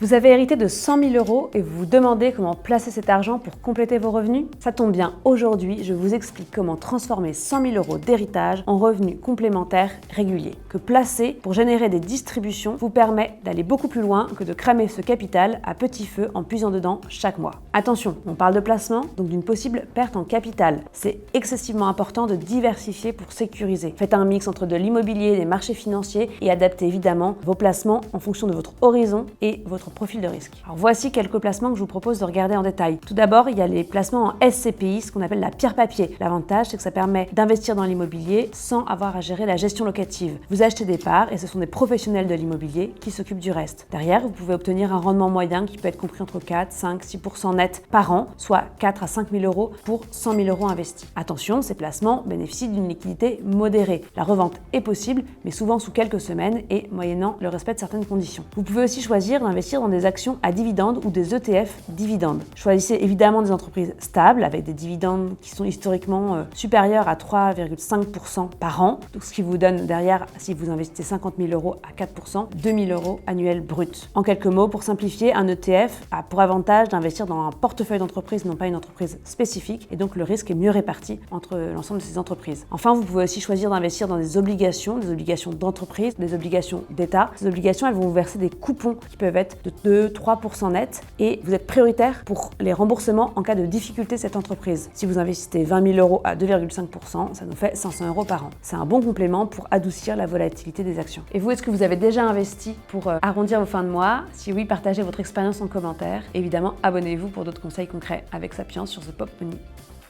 Vous avez hérité de 100 000 € et vous vous demandez comment placer cet argent pour compléter vos revenus? Ça tombe bien, aujourd'hui, je vous explique comment transformer 100 000 € d'héritage en revenus complémentaires réguliers. Que placer pour générer des distributions vous permet d'aller beaucoup plus loin que de cramer ce capital à petit feu en puisant dedans chaque mois. Attention, on parle de placement, donc d'une possible perte en capital. C'est excessivement important de diversifier pour sécuriser. Faites un mix entre de l'immobilier, des marchés financiers et adaptez évidemment vos placements en fonction de votre horizon et votre profil de risque. Alors voici quelques placements que je vous propose de regarder en détail. Tout d'abord, il y a les placements en SCPI, ce qu'on appelle la pierre papier. L'avantage, c'est que ça permet d'investir dans l'immobilier sans avoir à gérer la gestion locative. Vous achetez des parts et ce sont des professionnels de l'immobilier qui s'occupent du reste. Derrière, vous pouvez obtenir un rendement moyen qui peut être compris entre 4, 5, 6% net par an, soit 4 à 5 000 € pour 100 000 € investis. Attention, ces placements bénéficient d'une liquidité modérée. La revente est possible, mais souvent sous quelques semaines et moyennant le respect de certaines conditions. Vous pouvez aussi choisir d'investir dans des actions à dividendes ou des ETF dividendes. Choisissez évidemment des entreprises stables avec des dividendes qui sont historiquement supérieurs à 3,5% par an, donc ce qui vous donne derrière, si vous investissez 50 000 € à 4%, 2 000 € annuels bruts. En quelques mots, pour simplifier, un ETF a pour avantage d'investir dans un portefeuille d'entreprises, non pas une entreprise spécifique, et donc le risque est mieux réparti entre l'ensemble de ces entreprises. Enfin, vous pouvez aussi choisir d'investir dans des obligations d'entreprise, des obligations d'État. Ces obligations, elles vont vous verser des coupons qui peuvent être de 2-3% net et vous êtes prioritaire pour les remboursements en cas de difficulté de cette entreprise. Si vous investissez 20 000 € à 2,5%, ça nous fait 500 € par an. C'est un bon complément pour adoucir la volatilité des actions. Et vous, est-ce que vous avez déjà investi pour arrondir vos fins de mois? Si oui, partagez votre expérience en commentaire. Évidemment, abonnez-vous pour d'autres conseils concrets avec Sapiens sur The Pop Money.